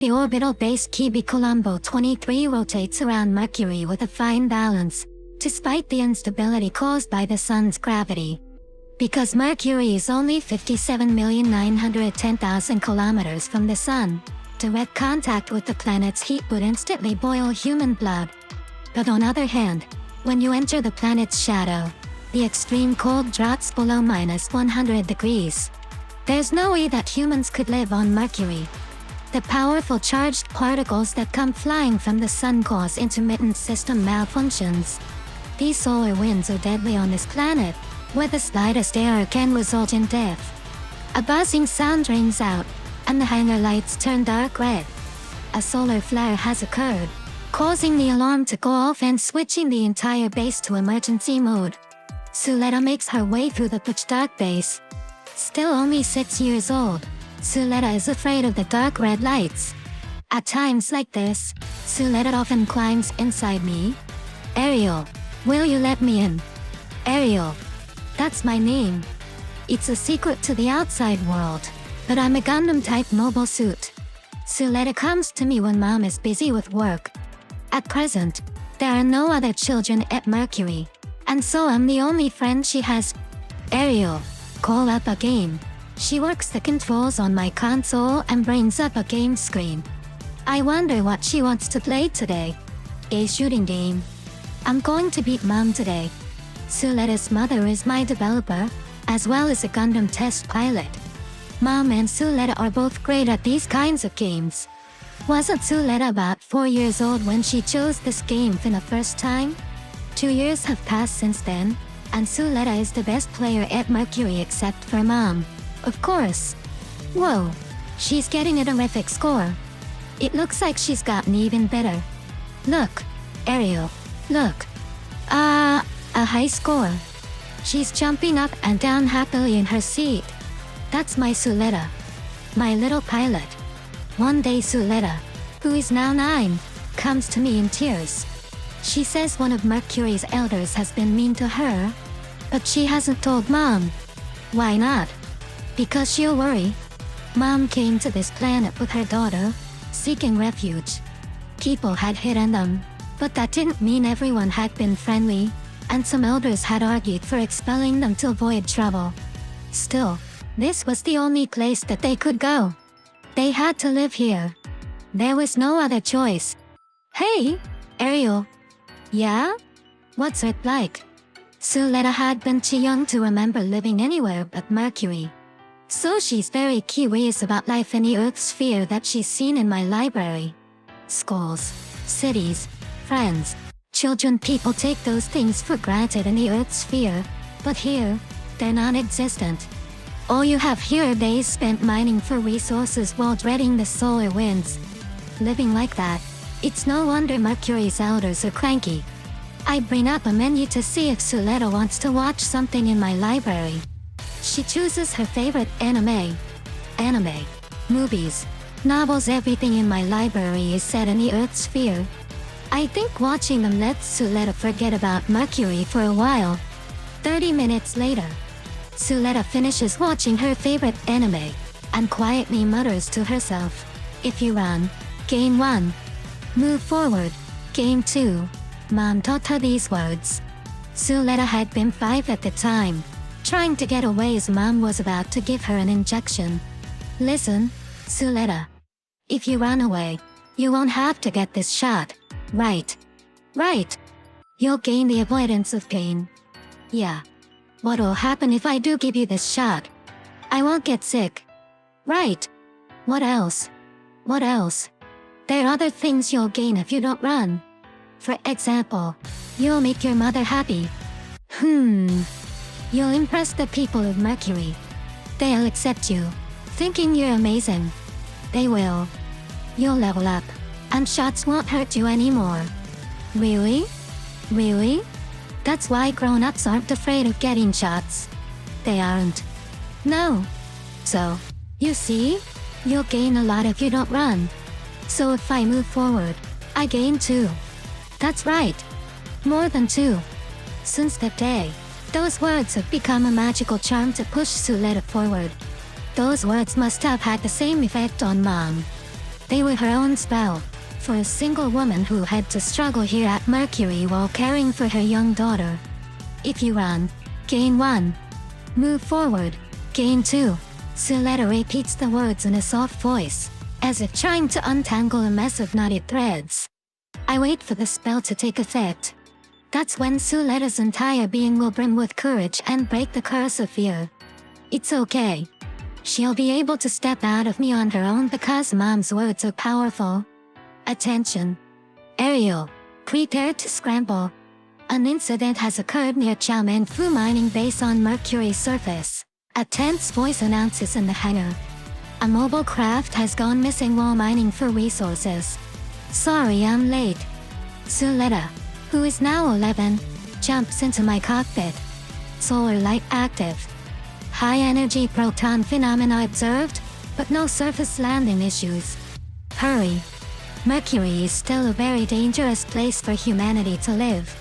The orbital base Kibi Colombo 23 rotates around Mercury with a fine balance, despite the instability caused by the Sun's gravity. Because Mercury is only 57,910,000 kilometers from the Sun, direct contact with the planet's heat would instantly boil human blood. But on the other hand, when you enter the planet's shadow, the extreme cold drops below -100 degrees. There's no way that humans could live on Mercury. The powerful charged particles that come flying from the Sun cause intermittent system malfunctions. These solar winds are deadly on this planet, where the slightest error can result in death. A buzzing sound rings out, and the hangar lights turn dark red. A solar flare has occurred, causing the alarm to go off and switching the entire base to emergency mode. Suletta makes her way through the pitch-dark base. Still only 6 years old, Suletta is afraid of the dark red lights. At times like this, Suletta often climbs inside me. Ariel, will you let me in? Ariel. That's my name. It's a secret to the outside world, but I'm a Gundam-type mobile suit. Suletta comes to me when Mom is busy with work. At present, there are no other children at Mercury, and so I'm the only friend she has. Ariel, call up a game. She works the controls on my console and brings up a game screen. I wonder what she wants to play today. A shooting game. I'm going to beat Mom today. Suletta's mother is my developer, as well as a Gundam test pilot. Mom and Suletta are both great at these kinds of games. Wasn't Suletta about 4 years old when she chose this game for the first time? 2 years have passed since then, and Suletta is the best player at Mercury except for Mom. Of course. Whoa, she's getting a terrific score. It looks like she's gotten even better. Look, Ariel, look. A high score. She's jumping up and down happily in her seat. That's my Suletta. My little pilot. One day Suletta, who is now 9, comes to me in tears. She says one of Mercury's elders has been mean to her, but she hasn't told Mom. Why not? Because she'll worry. Mom came to this planet with her daughter, seeking refuge. People had hidden them, but that didn't mean everyone had been friendly, and some elders had argued for expelling them to avoid trouble. Still, this was the only place that they could go. They had to live here. There was no other choice. Hey, Ariel. Yeah? What's it like? Suletta had been too young to remember living anywhere but Mercury. So she's very curious about life in the Earth sphere that she's seen in my library. Schools, cities, friends, children. People take those things for granted in the Earth sphere, but here, they're non-existent. All you have here are days spent mining for resources while dreading the solar winds. Living like that, it's no wonder Mercury's elders are cranky. I bring up a menu to see if Suletta wants to watch something in my library. She chooses her favorite anime, movies, novels. Everything in my library is set in the Earth sphere. I think watching them lets Suletta forget about Mercury for a while. 30 minutes later, Suletta finishes watching her favorite anime, and quietly mutters to herself, if you run, gain 1. Move forward, gain 2. Mom taught her these words. Suletta had been 5 at the time, trying to get away as Mom was about to give her an injection. Listen, Suletta. If you run away, you won't have to get this shot. Right. Right. You'll gain the avoidance of pain. Yeah. What'll happen if I do give you this shot? I won't get sick. Right. What else? What else? There are other things you'll gain if you don't run. For example, you'll make your mother happy. You'll impress the people of Mercury. They'll accept you, thinking you're amazing. They will. You'll level up, and shots won't hurt you anymore. Really? Really? That's why grown-ups aren't afraid of getting shots. They aren't. No. So, you see? You'll gain a lot if you don't run. So if I move forward, I gain 2. That's right. More than 2. Since that day, those words have become a magical charm to push Suletta forward. Those words must have had the same effect on Mom. They were her own spell, for a single woman who had to struggle here at Mercury while caring for her young daughter. If you run, gain 1. Move forward, gain 2. Suletta repeats the words in a soft voice, as if trying to untangle a mess of knotted threads. I wait for the spell to take effect. That's when Suletta's entire being will brim with courage and break the curse of fear. It's okay. She'll be able to step out of me on her own because Mom's words are powerful. Attention. Ariel, prepare to scramble. An incident has occurred near Chaomenfu mining base on Mercury's surface. A tense voice announces in the hangar. A mobile craft has gone missing while mining for resources. Sorry I'm late. Suletta, who is now 11, jumps into my cockpit. Solar light active. High energy proton phenomena observed, but no surface landing issues. Hurry. Mercury is still a very dangerous place for humanity to live.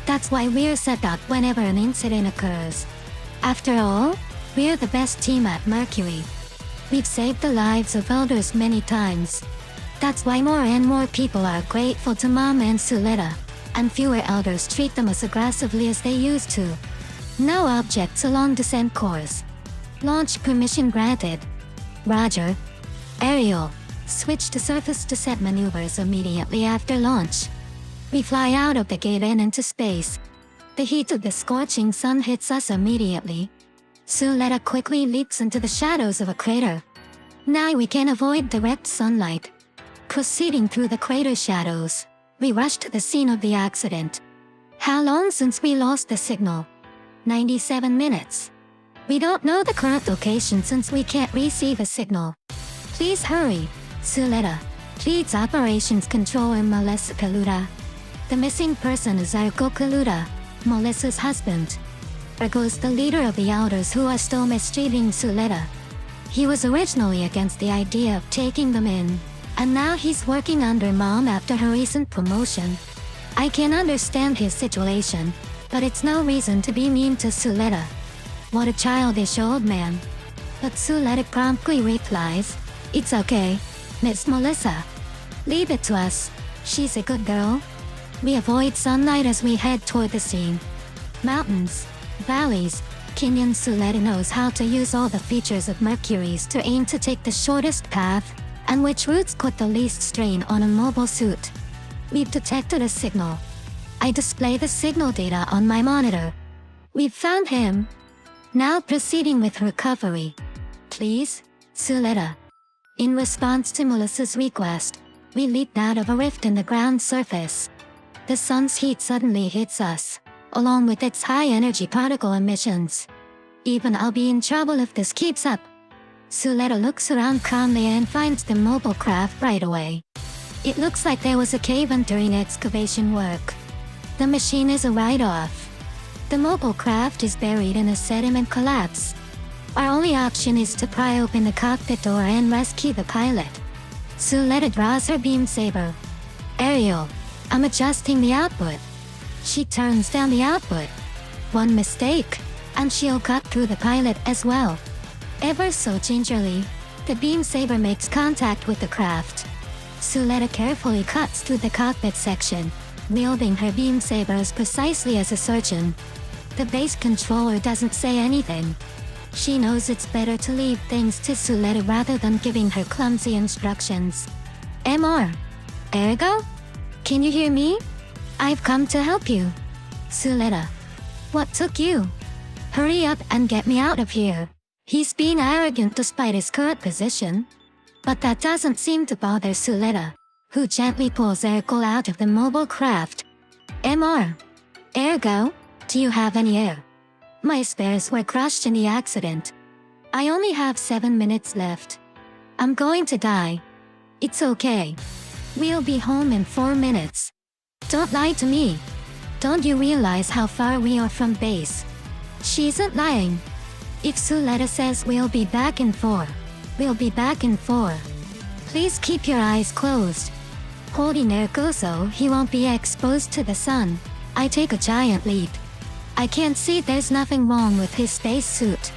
That's why we're set up whenever an incident occurs. After all, we're the best team at Mercury. We've saved the lives of elders many times. That's why more and more people are grateful to Mom and Suletta, and fewer elders treat them as aggressively as they used to. No objects along descent course. Launch permission granted. Roger. Ariel, switch to surface descent maneuvers immediately after launch. We fly out of the gate and into space. The heat of the scorching sun hits us immediately. Suletta quickly leaps into the shadows of a crater. Now we can avoid direct sunlight. Proceeding through the crater shadows, we rush to the scene of the accident. How long since we lost the signal? 97 minutes. We don't know the current location since we can't receive a signal. Please hurry, Suletta, pleads Operations Controller Melissa Kaluta. The missing person is Ergo Kaluta, Melissa's husband. Ergo is the leader of the elders who are still mistreating Suletta. He was originally against the idea of taking them in, and now he's working under Mom after her recent promotion. I can understand his situation, but it's no reason to be mean to Suletta. What a childish old man. But Suletta promptly replies, "It's okay, Miss Melissa. Leave it to us. She's a good girl." We avoid sunlight as we head toward the scene. Mountains, valleys, Kenyan. Suletta knows how to use all the features of Mercury's to aim to take the shortest path, and which routes put the least strain on a mobile suit. We've detected a signal. I display the signal data on my monitor. We've found him. Now proceeding with recovery. Please, Suletta. In response to Melissa's request, we leaped out of a rift in the ground surface. The sun's heat suddenly hits us, along with its high-energy particle emissions. Even I'll be in trouble if this keeps up. Suletta looks around calmly and finds the mobile craft right away. It looks like there was a cave-in during excavation work. The machine is a write-off. The mobile craft is buried in a sediment collapse. Our only option is to pry open the cockpit door and rescue the pilot. Suletta draws her beam saber. Ariel, I'm adjusting the output. She turns down the output. One mistake, and she'll cut through the pilot as well. Ever so gingerly, the beam saber makes contact with the craft. Suletta carefully cuts through the cockpit section, wielding her beam saber as precisely as a surgeon. The base controller doesn't say anything. She knows it's better to leave things to Suletta rather than giving her clumsy instructions. MR. Ergo? Can you hear me? I've come to help you. Suletta. What took you? Hurry up and get me out of here. He's being arrogant despite his current position. But that doesn't seem to bother Suletta, who gently pulls Ergo out of the mobile craft. MR. Ergo, do you have any air? My spares were crushed in the accident. I only have 7 minutes left. I'm going to die. It's okay. We'll be home in 4 minutes. Don't lie to me. Don't you realize how far we are from base? She isn't lying. If Suletta says we'll be back in 4, we'll be back in 4. Please keep your eyes closed. Holding Ergo so he won't be exposed to the sun, I take a giant leap. I can't see there's nothing wrong with his space suit.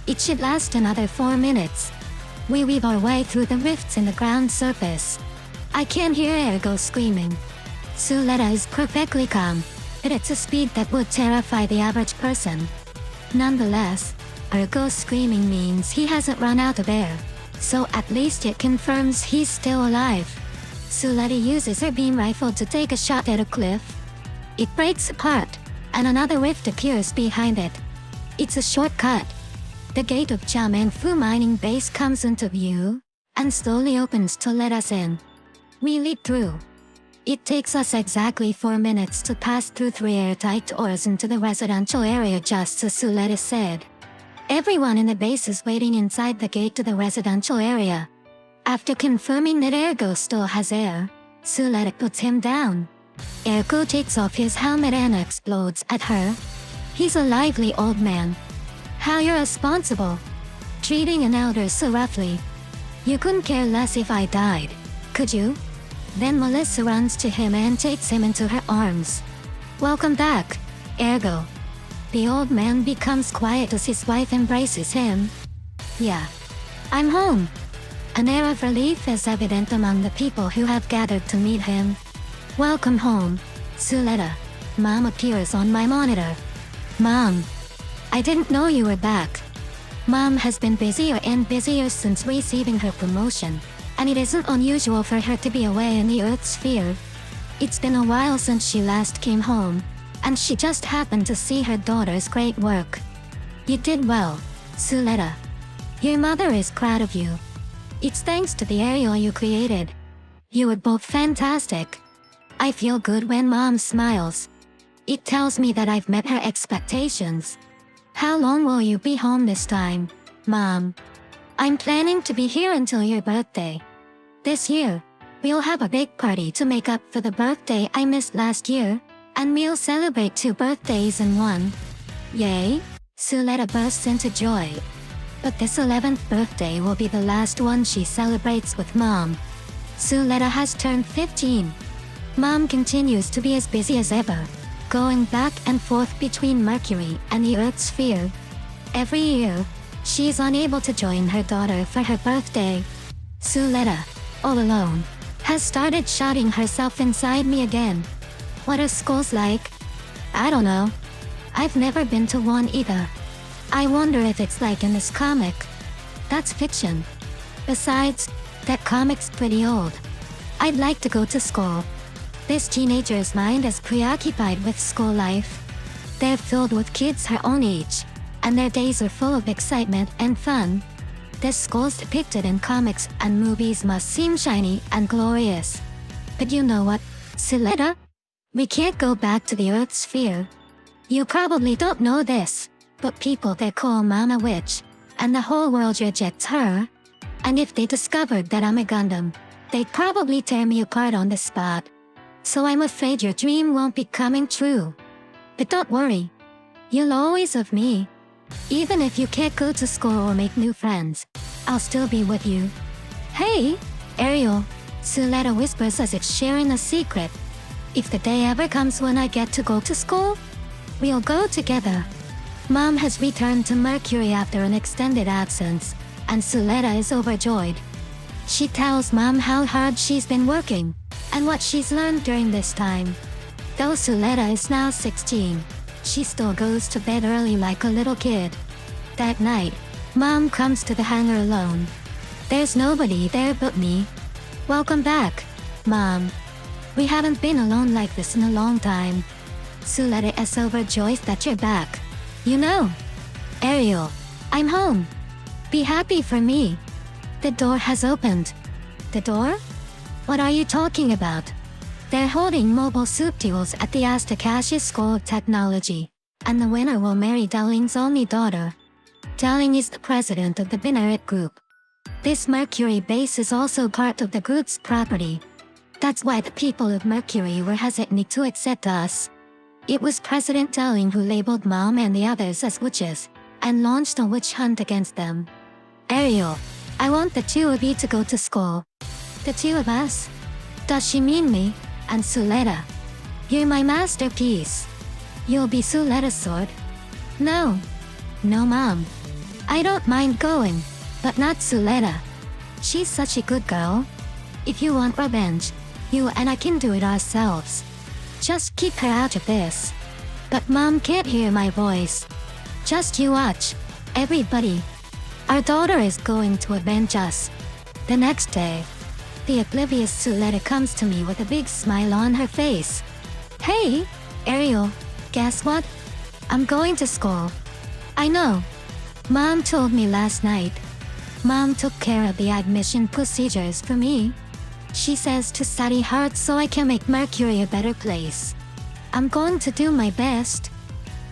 It should last another 4 minutes. We weave our way through the rifts in the ground surface. I can hear Ergo screaming. Suletta is perfectly calm, but it's a speed that would terrify the average person. Nonetheless, Ergo's screaming means he hasn't run out of air, so at least it confirms he's still alive. Suletta uses her beam rifle to take a shot at a cliff. It breaks apart, and another rift appears behind it. It's a shortcut. The gate of Jiamengfu mining base comes into view, and slowly opens to let us in. We leap through. It takes us exactly 4 minutes to pass through 3 airtight doors into the residential area, just as Suletta said. Everyone in the base is waiting inside the gate to the residential area. After confirming that Ergo still has air, Suletta puts him down. Ergo takes off his helmet and explodes at her. He's a lively old man. How irresponsible. Treating an elder so roughly. You couldn't care less if I died, could you? Then Melissa runs to him and takes him into her arms. Welcome back, Ergo. The old man becomes quiet as his wife embraces him. Yeah. I'm home. An air of relief is evident among the people who have gathered to meet him. Welcome home, Suletta. Mom appears on my monitor. Mom. I didn't know you were back. Mom has been busier and busier since receiving her promotion, and it isn't unusual for her to be away in the Earth sphere. It's been a while since she last came home, and she just happened to see her daughter's great work. You did well, Suletta. Your mother is proud of you. It's thanks to the Ariel you created. You were both fantastic. I feel good when Mom smiles. It tells me that I've met her expectations. How long will you be home this time, Mom? I'm planning to be here until your birthday. This year, we'll have a big party to make up for the birthday I missed last year, and we'll celebrate 2 birthdays in one. Yay! Suletta bursts into joy. But this 11th birthday will be the last one she celebrates with Mom. Suletta has turned 15. Mom continues to be as busy as ever, going back and forth between Mercury and the Earth sphere. Every year, she's unable to join her daughter for her birthday. Suletta, all alone, has started shouting herself inside me again. What are schools like? I don't know. I've never been to one either. I wonder if it's like in this comic. That's fiction. Besides, that comic's pretty old. I'd like to go to school. This teenager's mind is preoccupied with school life. They're filled with kids her own age, and their days are full of excitement and fun. The schools depicted in comics and movies must seem shiny and glorious. But you know what, Suletta? We can't go back to the Earth sphere. You probably don't know this, but people there call Mom a witch, and the whole world rejects her. And if they discovered that I'm a Gundam, they'd probably tear me apart on the spot. So I'm afraid your dream won't be coming true. But don't worry. You'll always have me. Even if you can't go to school or make new friends, I'll still be with you. Hey, Ariel, Suletta whispers as if sharing a secret. If the day ever comes when I get to go to school, we'll go together. Mom has returned to Mercury after an extended absence, and Suletta is overjoyed. She tells Mom how hard she's been working, and what she's learned during this time. Though Suletta is now 16, she still goes to bed early like a little kid. That night, Mom comes to the hangar alone. There's nobody there but me. Welcome back, Mom. We haven't been alone like this in a long time. Suletta is overjoyed that you're back. You know, Ariel, I'm home. Be happy for me. The door has opened. The door? What are you talking about? They're holding mobile soup duels at the Astakashi School of Technology, and the winner will marry Delling's only daughter. Delling is the president of the Binaret Group. This Mercury base is also part of the group's property. That's why the people of Mercury were hesitant to accept us. It was President Delling who labeled Mom and the others as witches, and launched a witch hunt against them. Ariel, I want the 2 of you to go to school. The 2 of us? Does she mean me and Suletta? You're my masterpiece. You'll be Suletta's sword. No. No, Mom. I don't mind going, but not Suletta. She's such a good girl. If you want revenge, you and I can do it ourselves. Just keep her out of this. But Mom can't hear my voice. Just you watch. Everybody. Our daughter is going to avenge us. The next day, the oblivious Suletta comes to me with a big smile on her face. Hey, Ariel, guess what? I'm going to school. I know. Mom told me last night. Mom took care of the admission procedures for me. She says to study hard so I can make Mercury a better place. I'm going to do my best.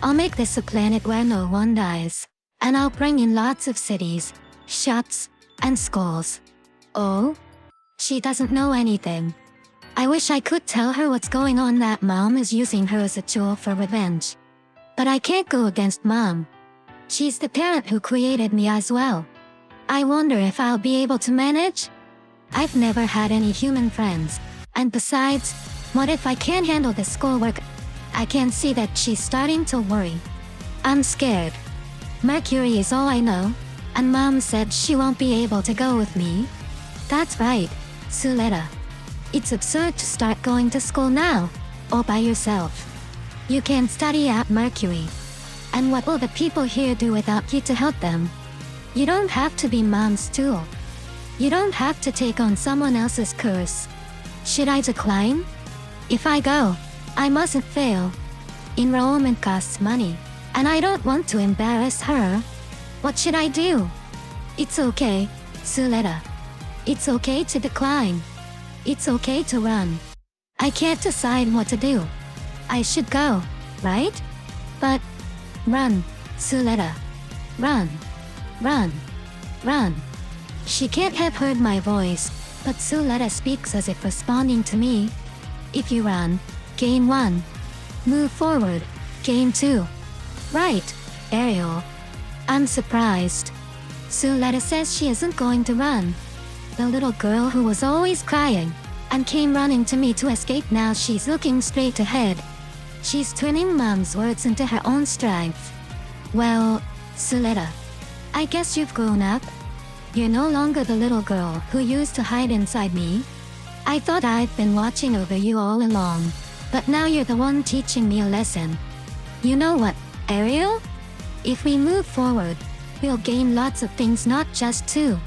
I'll make this a planet where no one dies. And I'll bring in lots of cities, shops, and schools. Oh? She doesn't know anything. I wish I could tell her what's going on, that Mom is using her as a tool for revenge. But I can't go against Mom. She's the parent who created me as well. I wonder if I'll be able to manage? I've never had any human friends. And besides, what if I can't handle the schoolwork? I can see that she's starting to worry. I'm scared. Mercury is all I know, and Mom said she won't be able to go with me. That's right, Suletta. It's absurd to start going to school now, all by yourself. You can't study at Mercury. And what will the people here do without you to help them? You don't have to be Mom's tool. You don't have to take on someone else's curse. Should I decline? If I go, I mustn't fail. Enrollment costs money, and I don't want to embarrass her. What should I do? It's okay, Suletta. It's okay to decline. It's okay to run. I can't decide what to do. I should go, right? But run, Suletta. Run. Run. Run. She can't have heard my voice, but Suletta speaks as if responding to me. If you run, gain 1. Move forward, gain 2. Right, Ariel. I'm surprised. Suletta says she isn't going to run. The little girl who was always crying and came running to me to escape, now she's looking straight ahead. She's turning Mom's words into her own strength. Well, Suletta, I guess you've grown up. You're no longer the little girl who used to hide inside me. I thought I'd been watching over you all along, but now you're the one teaching me a lesson. You know what, Ariel? If we move forward, we'll gain lots of things, not just 2.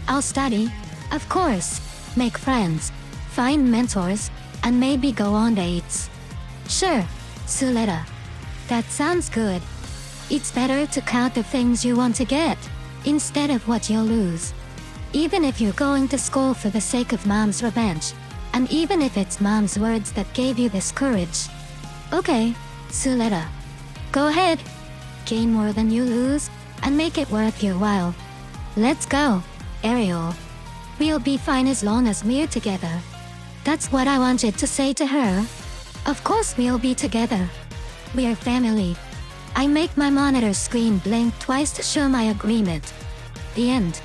I'll study, of course, make friends, find mentors, and maybe go on dates. Sure, Suletta. That sounds good. It's better to count the things you want to get, instead of what you'll lose. Even if you're going to school for the sake of Mom's revenge, and even if it's Mom's words that gave you this courage. Okay, Suletta. Go ahead. Gain more than you lose, and make it worth your while. Let's go, Ariel. We'll be fine as long as we're together. That's what I wanted to say to her. Of course we'll be together. We're family. I make my monitor screen blink twice to show my agreement. The end.